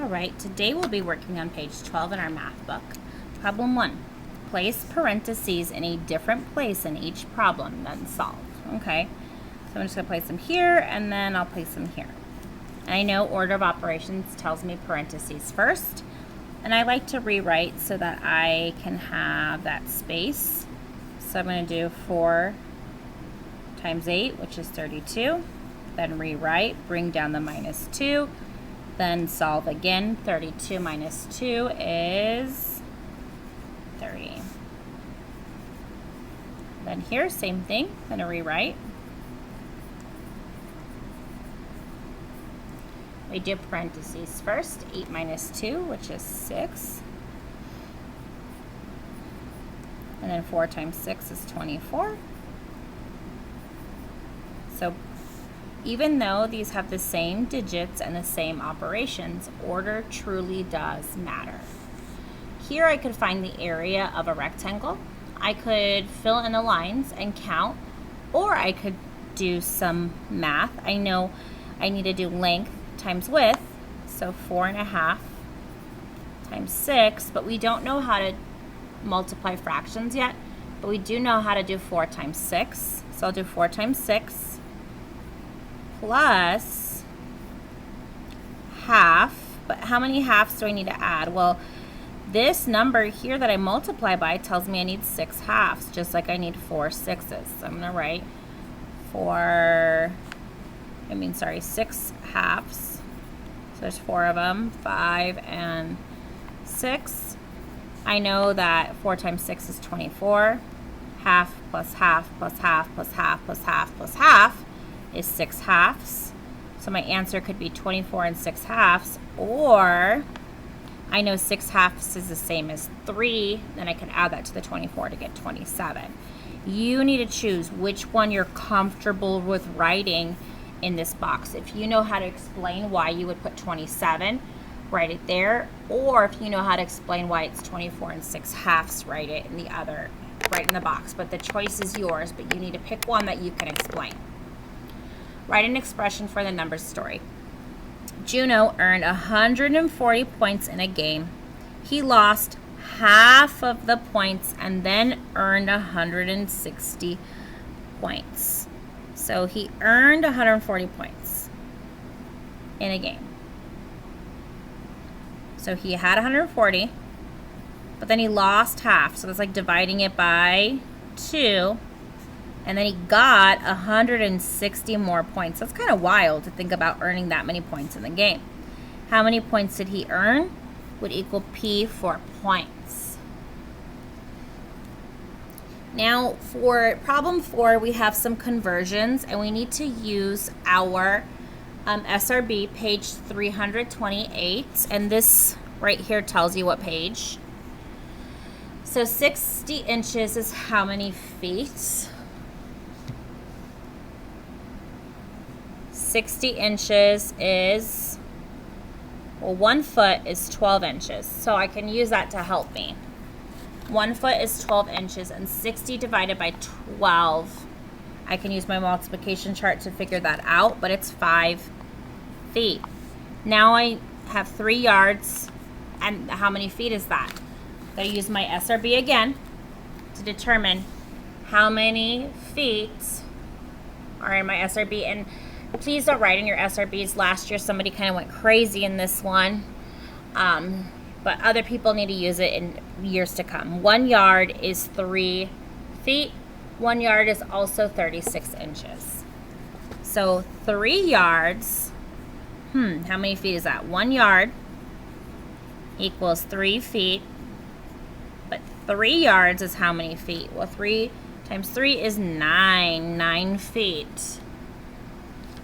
right, today we'll be working on page 12 in our math book. Problem 1. Place parentheses in a different place in each problem, then solve. Okay, so I'm just going to place them here, and then I'll place them here. And I know order of operations tells me parentheses first, and I like to rewrite so that I can have that space. So I'm going to do 4 times 8, which is 32. Then rewrite, bring down the minus 2. Then solve again. 32 minus 2 is 30. Then here, same thing. I'm going to rewrite. We do parentheses first. 8 minus 2, which is 6. And then 4 times 6 is 24. So even though these have the same digits and the same operations, order truly does matter. Here I could find the area of a rectangle. I could fill in the lines and count, or I could do some math. I know I need to do length times width, so 4.5 times 6, but we don't know how to multiply fractions yet, but we do know how to do 4 times 6. So I'll do 4 times 6 plus half. But how many halves do I need to add? Well, this number here that I multiply by tells me I need 6 halves, just like I need 4 sixes. So I'm going to write 6 halves. So there's 4 of them, 5 and 6. I know that 4 times 6 is 24. Half plus half plus half plus half plus half plus half is 6 halves. So my answer could be 24 and 6 halves, or I know 6 halves is the same as 3, then I can add that to the 24 to get 27. You need to choose which one you're comfortable with writing in this box. If you know how to explain why you would put 27, write it there, or if you know how to explain why it's 24 and 6 halves, write it in the other, right in the box. But the choice is yours, but you need to pick one that you can explain. Write an expression for the numbers story. Juno earned 140 points in a game. He lost half of the points and then earned 160 points. So he earned 140 points in a game. So he had 140, but then he lost half. So that's like dividing it by 2. And then he got 160 more points. That's kind of wild to think about earning that many points in the game. How many points did he earn? Would equal P for points. Now for problem 4, we have some conversions, and we need to use our SRB, page 328. And this right here tells you what page. So 60 inches is how many feet? 60 inches is, well, 1 foot is 12 inches. So I can use that to help me. 1 foot is 12 inches, and 60 divided by 12, I can use my multiplication chart to figure that out, but it's 5 feet. Now I have 3 yards, and how many feet is that? I'm going to use my SRB again to determine how many feet are in my SRB. And please don't write in your SRBs. Last year somebody kind of went crazy in this one, but other people need to use it in years to come. 1 yard is 3 feet. 1 yard is also 36 inches. So 3 yards, how many feet is that? 1 yard equals 3 feet, but 3 yards is how many feet? Well, 3 times 3 is 9 feet.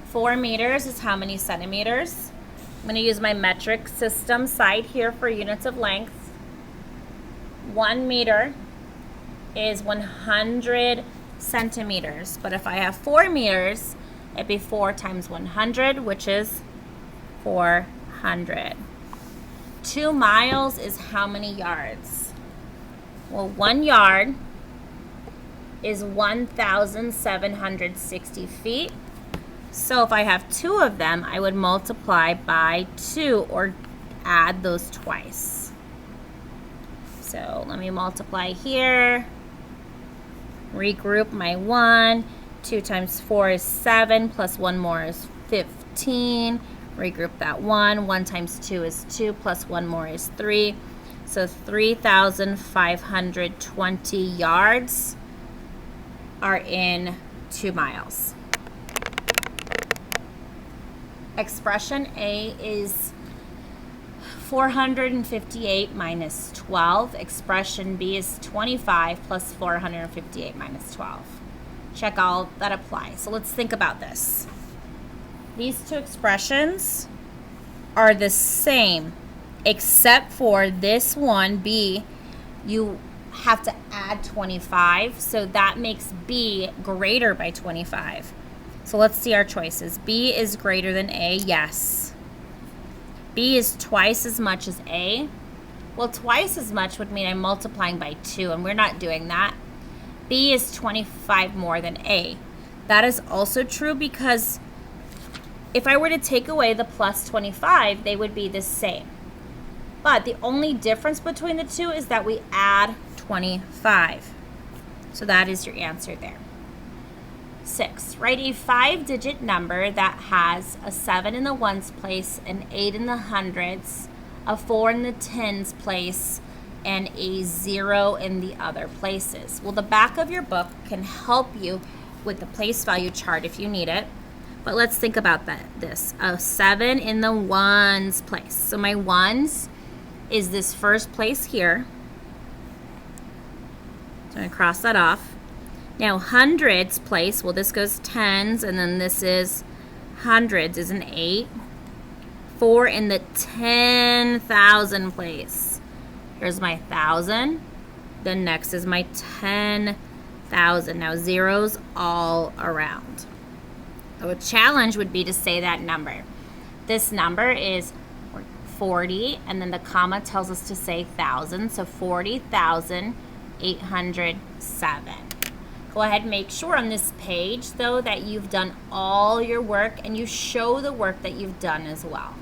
4 meters is how many centimeters? I'm going to use my metric system side here for units of length. 1 meter is 100 centimeters. But if I have 4 meters, it'd be 4 times 100, which is 400. 2 miles is how many yards? Well, 1 yard is 1,760 feet. So if I have 2 of them, I would multiply by 2, or add those twice. So let me multiply here. Regroup my 1. 2 times 4 is 7, plus 1 more is 15. Regroup that 1. 1 times 2 is 2, plus 1 more is 3. So 3,520 yards are in 2 miles. Expression A is 458 minus 12. Expression B is 25 plus 458 minus 12. Check all that apply. So let's think about this. These two expressions are the same, except for this one, B, you have to add 25, so that makes B greater by 25. So let's see our choices. B is greater than A, yes. B is twice as much as A. Well, twice as much would mean I'm multiplying by 2, and we're not doing that. B is 25 more than A. That is also true because if I were to take away the plus 25, they would be the same. But the only difference between the two is that we add 25. So that is your answer there. 6. Write a 5-digit number that has a 7 in the ones place, an 8 in the hundreds, a 4 in the tens place, and a 0 in the other places. Well, the back of your book can help you with the place value chart if you need it. But let's think about this. A 7 in the ones place. So my ones is this first place here. So I'm going to cross that off. Now hundreds place, well this goes tens, and then this is hundreds is an 8. 4 in the 10,000 place. Here's my 1,000. Then next is my 10,000. Now zeros all around. So a challenge would be to say that number. This number is 40, and then the comma tells us to say 1,000, so 40,807. Go ahead and make sure on this page, though, that you've done all your work and you show the work that you've done as well.